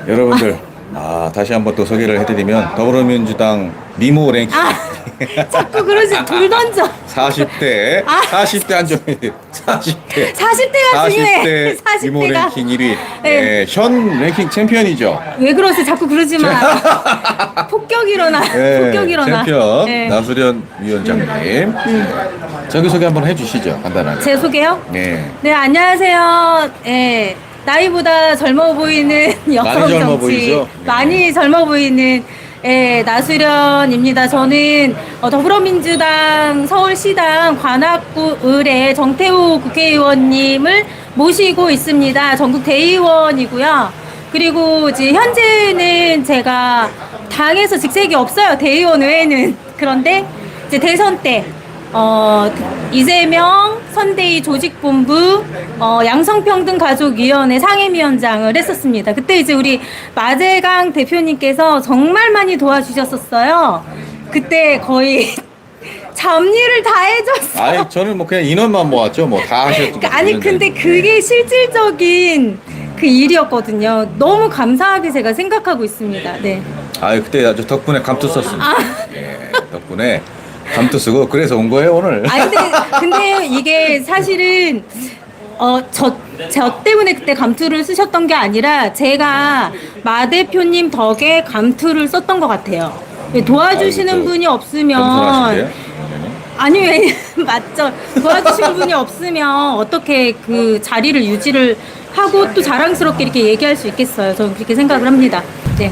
여러분들 다시 한번 또 소개를 해드리면 더불어민주당 미모 랭킹 자꾸 그러지 돌 던져. 40대 40대 한정희 40대 40대가 중요해. 40대 미모 40대가. 랭킹 1위 네. 현 랭킹 챔피언이죠. 왜 그러세요? 자꾸 그러지 마. 폭격 일어나. 폭격 일어나. 챔피언 네. 나수련 위원장님 자기소개 한번 해주시죠. 간단하게. 제 소개요? 네. 네, 안녕하세요. 예. 나이보다 젊어 보이는 여성 젊어 정치. 보이죠? 네. 많이 젊어 보이는 예, 나수련입니다. 저는 더불어민주당 서울시당 관악구 을의 정태우 국회의원님을 모시고 있습니다. 전국 대의원이고요. 그리고 이제 현재는 제가 당에서 직책이 없어요. 대의원 외에는. 그런데 이제 대선 때 이재명 선대위 조직본부 양성평등가족위원회 상임위원장을 했었습니다. 그때 이제 우리 마재강 대표님께서 정말 많이 도와주셨었어요. 그때 거의 잡일을 다 해줬어요. 아니 저는 뭐 그냥 인원만 모았죠. 뭐 다 하셨죠. 아니 근데 그게 실질적인 그 일이었거든요. 너무 감사하게 제가 생각하고 있습니다. 네. 그때 아주 덕분에 감투 썼습니다. 예, 덕분에 감투 쓰고 그래서 온 거예요 오늘. 근데 이게 사실은 저 때문에 그때 감투를 쓰셨던 게 아니라 제가 마 대표님 덕에 감투를 썼던 것 같아요. 도와주시는 분이 없으면 겸손하신데요? 아니 왜 맞죠? 도와주신 분이 없으면 어떻게 그 자리를 유지를 하고 또 자랑스럽게 이렇게 얘기할 수 있겠어요. 저는 그렇게 생각을 합니다. 네.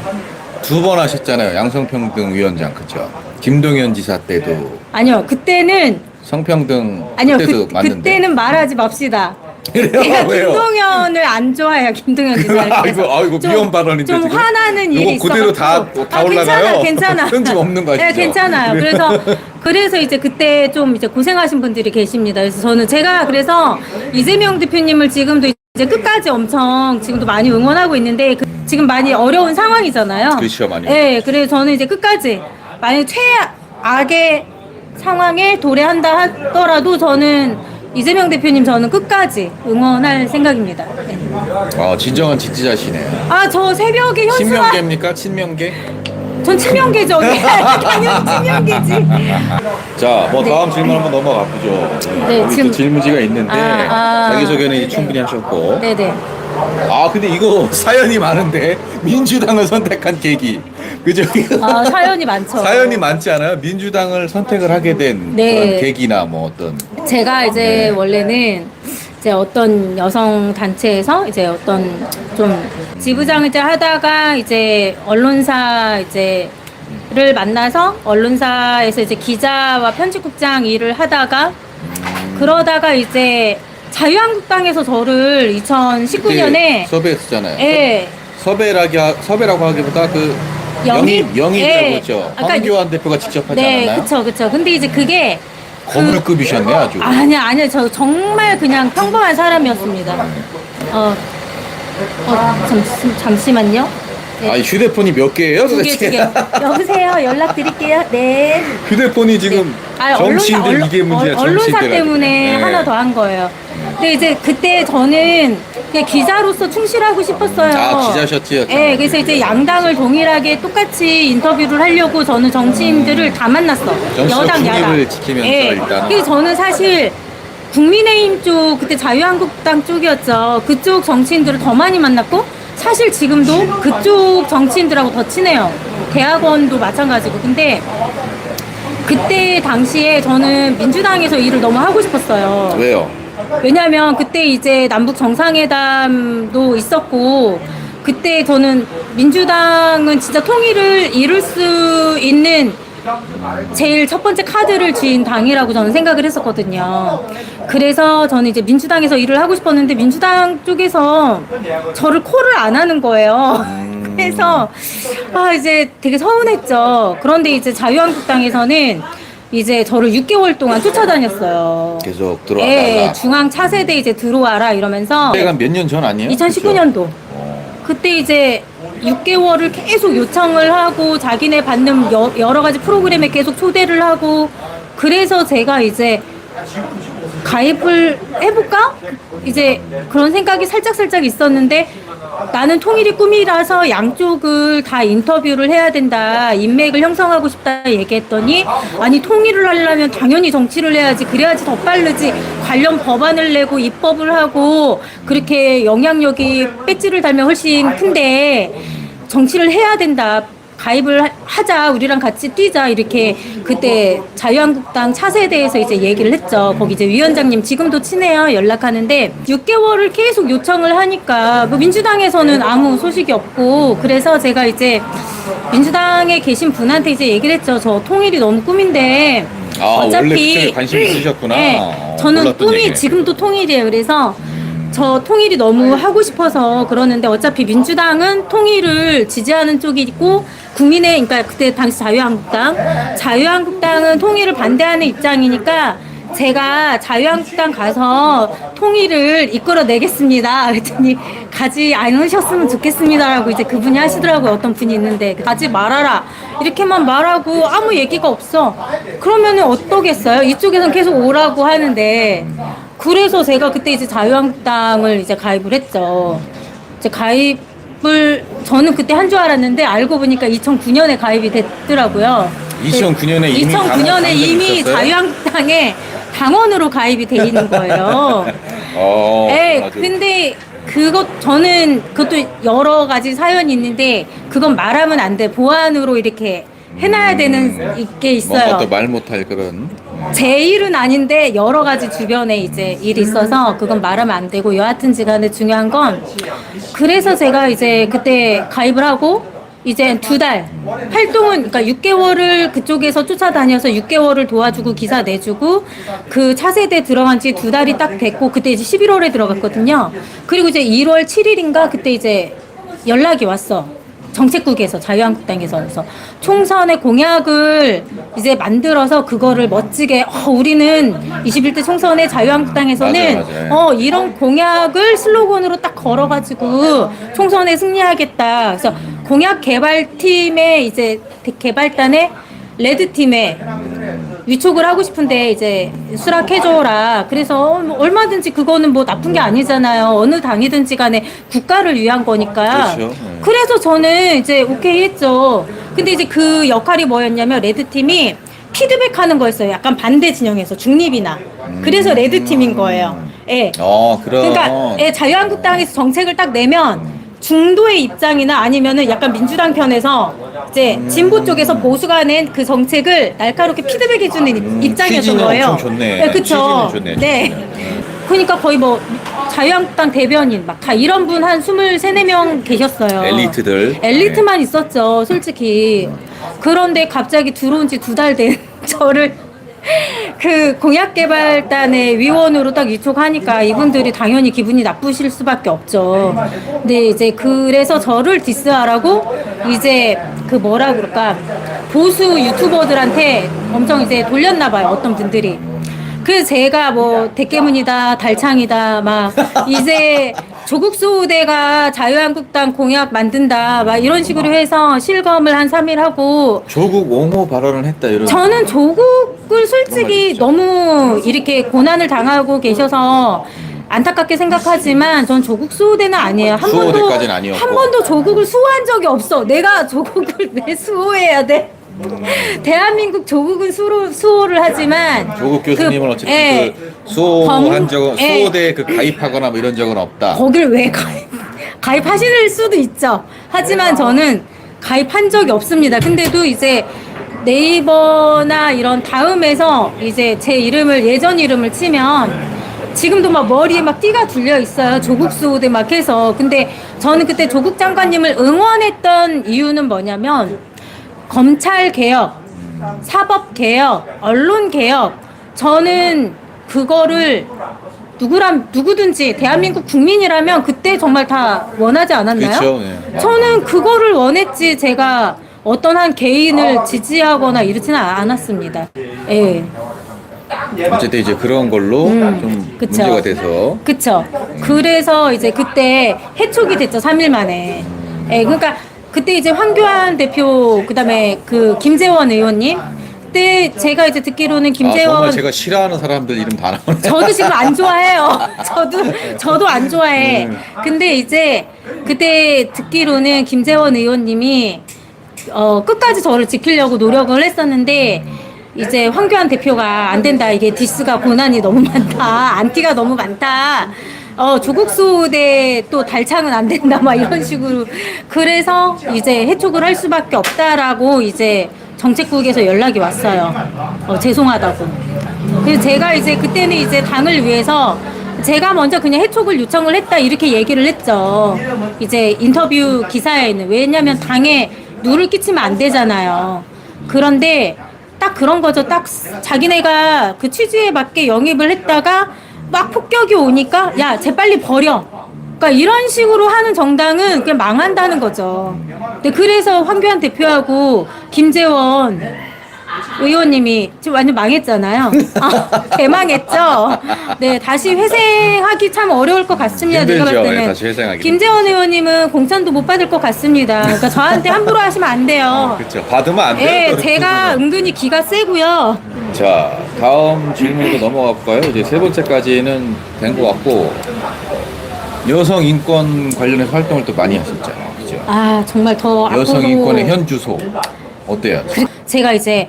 2번 하셨잖아요. 양성평등위원장 그죠? 김동연 지사 때도 아니요 그때는 성평등 아니요 그때도 맞는데. 그때는 말하지 맙시다. 그래요? 제가 왜요? 김동연을 안 좋아해요. 김동연 지사. 아이고 위험 발언인데 좀 지금? 화나는 일이 이거 그대로 있어가지고. 다 올라가요? 괜찮아. 편집 없는 거 아시죠? 네, 괜찮아요. 그래서 이제 그때 좀 이제 고생하신 분들이 계십니다. 그래서 저는 제가 그래서 이재명 대표님을 지금도 이제 끝까지 엄청 지금도 많이 응원하고 있는데 지금 많이 어려운 상황이잖아요. 그렇죠, 많이. 네, 그래서 저는 이제 끝까지 만약 최악의 상황에 도래한다 하더라도 저는 이재명 대표님 저는 끝까지 응원할 생각입니다. 네. 진정한 지지자시네요. 저 새벽에 현수막 친명계입니까? 친명계? 전 치명계죠. 당연히 치명계지. 자, 뭐 네. 다음 질문 한번 넘어가 보죠. 네, 우리 지금- 또 질문지가 있는데 자기소개는 네. 충분히 하셨고. 네네. 근데 이거 사연이 많은데 민주당을 선택한 계기. 그죠? 사연이 많죠. 사연이 많지 않아요? 민주당을 선택을 하게 된 네. 그런 계기나 뭐 어떤. 제가 이제 원래는 이제 어떤 여성 단체에서 이제 어떤 좀 지부장을 이제 하다가 이제 언론사 이제를 만나서 언론사에서 이제 기자와 편집국장 일을 하다가 그러다가 이제 자유한국당에서 저를 2019년에 섭외했었잖아요. 예. 섭외라고 하기보다 그 영입이라고 예. 했죠. 아까 황교안 대표가 직접 하지 네, 않았나요? 그쵸. 근데 이제 그게 거물급이셨네 아주. 아니요. 저 정말 그냥 평범한 사람이었습니다. 잠시만요. 네. 휴대폰이 몇 개예요 도대체? 여보세요. 연락드릴게요. 네. 휴대폰이 지금 정치인들 이게 문제야. 언론사 정치인들 때문에 네. 하나 더 한 거예요. 근데 이제 그때 저는 그냥 기자로서 충실하고 싶었어요. 기자셨지요? 네, 그래서 이제 양당을 동일하게 똑같이 인터뷰를 하려고 저는 정치인들을 다 만났어. 정치적 여당, 야당. 중립을 지키면서 일단. 그래서 저는 사실 국민의힘 쪽, 그때 자유한국당 쪽이었죠. 그쪽 정치인들을 더 많이 만났고, 사실 지금도 그쪽 정치인들하고 더 친해요. 대학원도 마찬가지고. 근데 그때 당시에 저는 민주당에서 일을 너무 하고 싶었어요. 왜요? 왜냐면 그때 이제 남북 정상회담도 있었고 그때 저는 민주당은 진짜 통일을 이룰 수 있는 제일 첫 번째 카드를 쥔 당이라고 저는 생각을 했었거든요. 그래서 저는 이제 민주당에서 일을 하고 싶었는데 민주당 쪽에서 저를 콜을 안 하는 거예요. 그래서 이제 되게 서운했죠. 그런데 이제 자유한국당에서는 이제 저를 6개월 동안 쫓아다녔어요. 계속 들어와달라. 예, 중앙 차세대 이제 들어와라 이러면서. 그때가 몇 년 전 아니에요? 2019년도. 그때 이제 6개월을 계속 요청을 하고 자기네 받는 여러 가지 프로그램에 계속 초대를 하고 그래서 제가 이제 가입을 해볼까? 이제 그런 생각이 살짝 있었는데 나는 통일이 꿈이라서 양쪽을 다 인터뷰를 해야 된다. 인맥을 형성하고 싶다 얘기했더니 아니 통일을 하려면 당연히 정치를 해야지. 그래야지 더 빠르지. 관련 법안을 내고 입법을 하고 그렇게 영향력이 배지를 달면 훨씬 큰데 정치를 해야 된다. 가입을 하자, 우리랑 같이 뛰자, 이렇게 그때 자유한국당 차세대에서 이제 얘기를 했죠. 거기 이제 위원장님 지금도 친해요. 연락하는데 6개월을 계속 요청을 하니까 뭐 민주당에서는 아무 소식이 없고 그래서 제가 이제 민주당에 계신 분한테 이제 얘기를 했죠. 저 통일이 너무 꿈인데 원래 그쪽에 관심 있으셨구나. 네, 저는 몰랐던 꿈이 얘기네. 지금도 통일이에요. 그래서 저 통일이 너무 하고 싶어서 그러는데 어차피 민주당은 통일을 지지하는 쪽이 있고 그러니까 그때 당시 자유한국당은 통일을 반대하는 입장이니까 제가 자유한국당 가서 통일을 이끌어내겠습니다. 그랬더니 가지 않으셨으면 좋겠습니다라고 이제 그분이 하시더라고요. 어떤 분이 있는데 가지 말아라 이렇게만 말하고 아무 얘기가 없어. 그러면은 어떠겠어요? 이쪽에선 계속 오라고 하는데 그래서 제가 그때 이제 자유한국당을 이제 가입을 했죠. 이제 저는 그때 한 줄 알았는데 알고 보니까 2009년에 가입이 됐더라고요. 2009년에 이미 2009년에 이미 있었어요? 자유한국당에 당원으로 가입이 돼 있는 거예요. 네, 맞아. 근데 그것도 여러 가지 사연이 있는데 그건 말하면 안 돼. 보안으로 이렇게 해놔야 되는 게 있어요. 뭔가 또 말 못할 그런. 제 일은 아닌데 여러 가지 주변에 이제 일이 있어서 그건 말하면 안 되고 여하튼지 간에 중요한 건 그래서 제가 이제 그때 가입을 하고 이제 2달 활동은 그러니까 6개월을 그쪽에서 쫓아다녀서 6개월을 도와주고 기사 내주고 그 차세대 들어간 지 2달이 딱 됐고 그때 이제 11월에 들어갔거든요. 그리고 이제 1월 7일인가 그때 이제 연락이 왔어. 정책국에서 자유한국당에서 그래서 총선의 공약을 이제 만들어서 그거를 멋지게 우리는 21대 총선의 자유한국당에서는 맞아요. 이런 공약을 슬로건으로 딱 걸어가지고 총선에 승리하겠다. 그래서 공약 개발팀의 이제 개발단의 레드팀에 위촉을 하고 싶은데 이제 수락해줘라. 그래서 얼마든지 그거는 뭐 나쁜 게 아니잖아요. 어느 당이든지 간에 국가를 위한 거니까. 그렇죠. 네. 그래서 저는 이제 오케이 했죠. 근데 이제 그 역할이 뭐였냐면 레드팀이 피드백하는 거였어요. 약간 반대 진영에서 중립이나. 그래서 레드팀인 거예요. 예. 그러니까 자유한국당에서 정책을 딱 내면 중도의 입장이나 아니면은 약간 민주당 편에서 이제 진보 쪽에서 보수가 낸 그 정책을 날카롭게 피드백해주는 입장이었던 취지는 거예요. 엄청 좋네. 네, 그쵸. 취지는 좋네, 네. 그러니까 거의 뭐 자유한국당 대변인 막 다 이런 분 한 23, 4명 계셨어요. 엘리트들. 엘리트만 있었죠, 솔직히. 그런데 갑자기 들어온 지 2달 된 저를 그 공약개발단의 위원으로 딱 위촉하니까 이분들이 당연히 기분이 나쁘실 수밖에 없죠. 근데 이제 그래서 저를 디스하라고 이제 그 뭐라 그럴까 보수 유튜버들한테 엄청 이제 돌렸나 봐요. 어떤 분들이. 그래서 제가 뭐 대깨문이다 달창이다 막 이제 조국 수호대가 자유한국당 공약 만든다 막 이런 식으로 해서 실검을 한 3일 하고 조국 옹호 발언을 했다 이런. 저는 조국을 솔직히 너무 이렇게 고난을 당하고 계셔서 안타깝게 생각하지만 전 조국 수호대는 아니에요. 수호대까지는 아니었고. 한 번도 조국을 수호한 적이 없어. 내가 조국을 왜 수호해야 돼? 대한민국 조국은 수호를 하지만 조국 교수님은 어쨌든 그 수호한 적은 수호대에 그 가입하거나 뭐 이런 적은 없다. 거길 왜 가입하실 수도 있죠. 하지만 저는 가입한 적이 없습니다. 근데도 이제 네이버나 이런 다음에서 이제 제 이름을 예전 이름을 치면 지금도 막 머리에 막 띠가 둘려 있어요. 조국 수호대 막 해서. 근데 저는 그때 조국 장관님을 응원했던 이유는 뭐냐면 검찰 개혁, 사법 개혁, 언론 개혁. 저는 그거를 누구든지 대한민국 국민이라면 그때 정말 다 원하지 않았나요? 그렇죠. 네. 저는 그거를 원했지 제가 어떤 한 개인을 지지하거나 이러지는 않았습니다. 예. 어쨌든 이제 그런 걸로 좀 그쵸. 문제가 돼서. 그쵸. 그래서 이제 그때 해촉이 됐죠. 3일 만에. 예, 그러니까 그때 이제 황교안 대표, 그 다음에 그 김재원 의원님, 그때 제가 이제 듣기로는 아, 정말 김재원 제가 싫어하는 사람들 이름 다 나오네. 저도 지금 안 좋아해요. 저도 안 좋아해. 근데 이제 그때 듣기로는 김재원 의원님이 끝까지 저를 지키려고 노력을 했었는데 이제 황교안 대표가 안 된다. 이게 디스가 고난이 너무 많다. 안티가 너무 많다. 조국 수호대 또 달창은 안 된다. 막 이런 식으로. 그래서 이제 해촉을 할 수밖에 없다라고 이제 정책국에서 연락이 왔어요. 죄송하다고. 그래서 제가 이제 그때는 이제 당을 위해서 제가 먼저 그냥 해촉을 요청을 했다 이렇게 얘기를 했죠. 이제 인터뷰 기사에는. 왜냐면 당에 누를 끼치면 안 되잖아요. 그런데 딱 그런 거죠. 딱 자기네가 그 취지에 맞게 영입을 했다가 막 폭격이 오니까 야, 쟤 빨리 버려. 그러니까 이런 식으로 하는 정당은 그냥 망한다는 거죠. 근데 그래서 황교안 대표하고 김재원 의원님이 지금 완전 망했잖아요. 개망했죠. 네, 다시 회생하기 참 어려울 것 같습니다. 제가 봤을 힘들죠. 때는. 네, 다시 회생하기. 김재원 의원님은 공천도 못 받을 것 같습니다. 그러니까 저한테 함부로 하시면 안 돼요. 그렇죠. 받으면 안 돼요. 네, 또 제가 그거는. 은근히 기가 세고요. 자, 다음 질문으로 넘어가 볼까요? 이제 세 번째까지는 된 것 같고, 여성 인권 관련해서 활동을 또 많이 하셨잖아요. 그죠? 아, 정말 더 여성 앞으로 인권의 현 주소 어때요? 제가 이제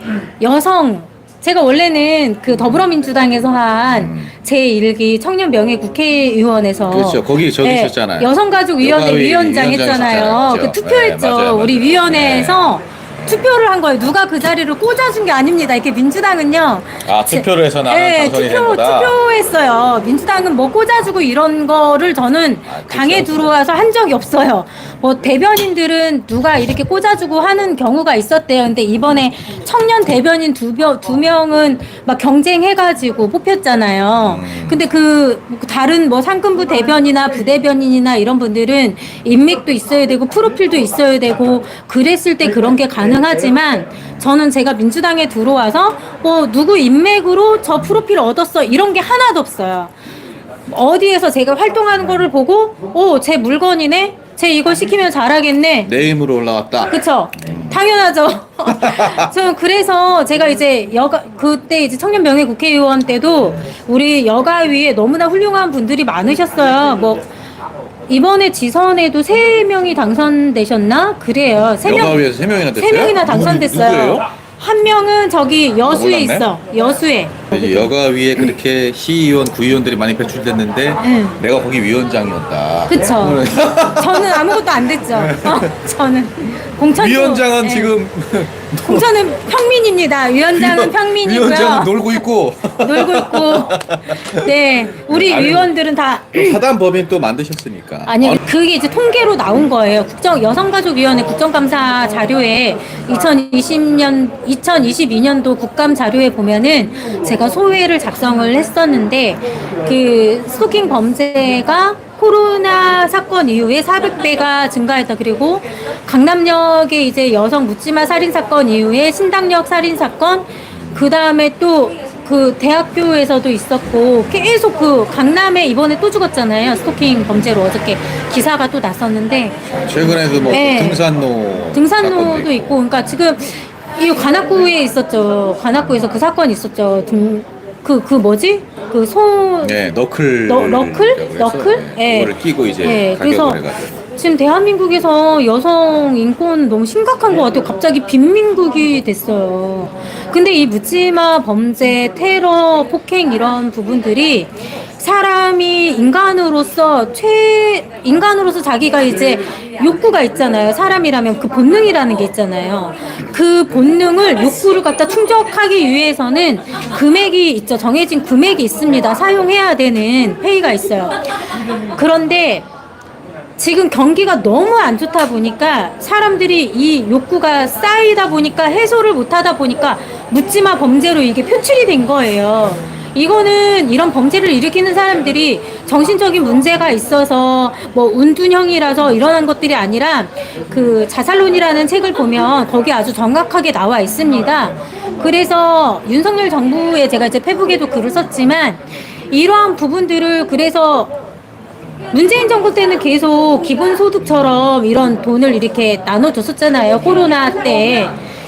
제가 원래는 그 더불어민주당에서 한 제1기 청년 명예 국회의원에서 그렇죠. 거기 저기 있었잖아요. 여성가족위원회 여가위 위원장 했잖아요. 했었잖아요. 그 그렇죠. 투표했죠. 네, 맞아요. 우리 네. 위원회에서 투표를 한 거예요. 누가 그 자리를 꽂아준 게 아닙니다. 이렇게 민주당은요. 아, 투표를 해서 나는 네, 당선이 된 거다? 투표했어요. 민주당은 뭐 꽂아주고 이런 거를 저는 당에 들어와서 한 적이 없어요. 뭐 대변인들은 누가 이렇게 꽂아주고 하는 경우가 있었대요. 근데 이번에 청년 대변인 두 명은 막 경쟁해가지고 뽑혔잖아요. 근데 그 다른 뭐 상근부 대변이나 부대변인이나 이런 분들은 인맥도 있어야 되고 프로필도 있어야 되고 그랬을 때 그런 게 가능하지만 저는 제가 민주당에 들어와서 누구 인맥으로 저 프로필 얻었어 이런 게 하나도 없어요. 어디에서 제가 활동하는 거를 보고 제 물건이네, 쟤 이거 시키면 잘하겠네. 내 힘으로 올라왔다. 그쵸? 당연하죠. 저는 그래서 제가 이제 그때 이제 청년명예 국회의원 때도 우리 여가위에 너무나 훌륭한 분들이 많으셨어요. 뭐 이번에 지선에도 3명이 당선되셨나? 그래요. 여가위에서 3명이나 됐어요? 3명이나 당선됐어요. 누구예요? 한 명은 저기 여수에 몰랐네? 있어. 여수에. 이제 여가위에 그렇게 시의원, 구의원들이 많이 배출됐는데 응. 내가 거기 위원장이었다. 그쵸. 저는 아무것도 안 됐죠. 저는 공천. 위원장은 지금 공천은 평민입니다. 위원장은 평민이고요. 위원장은 놀고 있고 놀고 있고. 네, 우리 아니, 위원들은 다. 사단 법인 또 만드셨으니까. 아니요, 그게 이제 통계로 나온 거예요. 여성가족위원회 국정감사 자료에 2022년도 국감 자료에 보면은 제가 소회를 작성을 했었는데 그 스토킹 범죄가 코로나 사건 이후에 400배가 증가했다. 그리고 강남역에 이제 여성 묻지마 살인 사건 이후에 신당역 살인 사건, 그 다음에 또 그 대학교에서도 있었고 계속 그 강남에 이번에 또 죽었잖아요. 스토킹 범죄로 어저께 기사가 또 났었는데 최근에도 뭐 네. 등산로도 등산로도 있고 그러니까 지금 이 관악구에 있었죠. 관악구에서 그 사건이 있었죠. 그 뭐지? 네, 너클 너클? 예. 그거를 끼고 이제 예, 그래서 가격을 해가지고 지금 대한민국에서 여성 인권 너무 심각한 것 같아요. 갑자기 빈민국이 됐어요. 근데 이 묻지마 범죄, 테러, 폭행 이런 부분들이 사람이 인간으로서 자기가 이제 욕구가 있잖아요. 사람이라면 그 본능이라는 게 있잖아요. 그 본능을 욕구를 갖다 충족하기 위해서는 금액이 있죠. 정해진 금액이 있습니다. 사용해야 되는 페이가 있어요. 그런데 지금 경기가 너무 안 좋다 보니까 사람들이 이 욕구가 쌓이다 보니까 해소를 못 하다 보니까 묻지마 범죄로 이게 표출이 된 거예요. 이거는 이런 범죄를 일으키는 사람들이 정신적인 문제가 있어서 뭐 운둔형이라서 일어난 것들이 아니라 그 자살론이라는 책을 보면 거기 아주 정확하게 나와 있습니다. 그래서 윤석열 정부에 제가 이제 페북에도 글을 썼지만 이러한 부분들을 그래서 문재인 정부 때는 계속 기본소득처럼 이런 돈을 이렇게 나눠줬었잖아요. 코로나 때.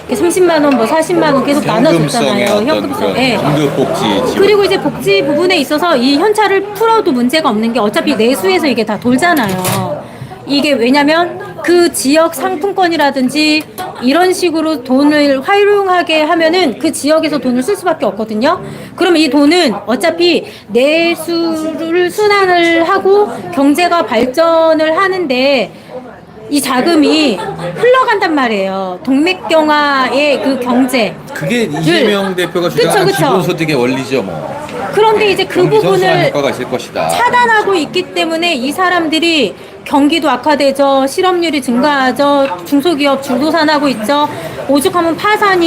이렇게 30만 원, 뭐 40만 원 계속 나눠줬잖아요. 현금성. 예. 긴급복지 지원. 그리고 이제 복지 부분에 있어서 이 현찰을 풀어도 문제가 없는 게 어차피 내수에서 이게 다 돌잖아요. 이게 왜냐면 그 지역 상품권이라든지 이런 식으로 돈을 활용하게 하면은 그 지역에서 돈을 쓸 수밖에 없거든요. 그럼 이 돈은 어차피 내수를 순환을 하고 경제가 발전을 하는데 이 자금이 흘러간단 말이에요. 동맥경화의 그 경제. 그게 이재명 대표가 주장하는 그쵸. 기본소득의 원리죠, 뭐. 그런데 이제 그 경기 선순환 부분을 효과가 있을 것이다. 차단하고 있기 때문에 이 사람들이 경기도 악화되죠. 실업률이 증가하죠. 중소기업 줄도산하고 있죠. 오죽하면 파산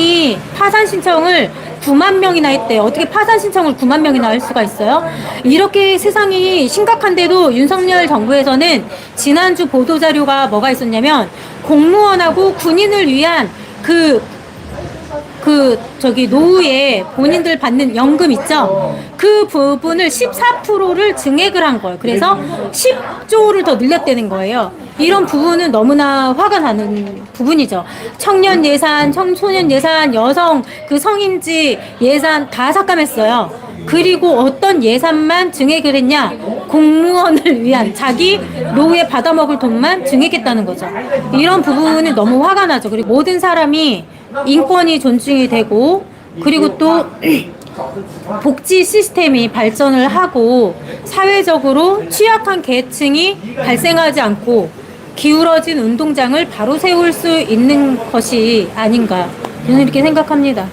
신청을 9만 명이나 했대요. 어떻게 파산 신청을 9만 명이나 할 수가 있어요? 이렇게 세상이 심각한데도 윤석열 정부에서는 지난주 보도자료가 뭐가 있었냐면 공무원하고 군인을 위한 노후에 본인들 받는 연금 있죠? 그 부분을 14%를 증액을 한 거예요. 그래서 10조를 더 늘렸다는 거예요. 이런 부분은 너무나 화가 나는 부분이죠. 청년 예산, 청소년 예산, 여성 그 성인지 예산 다 삭감했어요. 그리고 어떤 예산만 증액을 했냐? 공무원을 위한 자기 노후에 받아먹을 돈만 증액했다는 거죠. 이런 부분은 너무 화가 나죠. 그리고 모든 사람이 인권이 존중이 되고 그리고 또 복지 시스템이 발전을 하고 사회적으로 취약한 계층이 발생하지 않고 기울어진 운동장을 바로 세울 수 있는 것이 아닌가 저는 이렇게 생각합니다.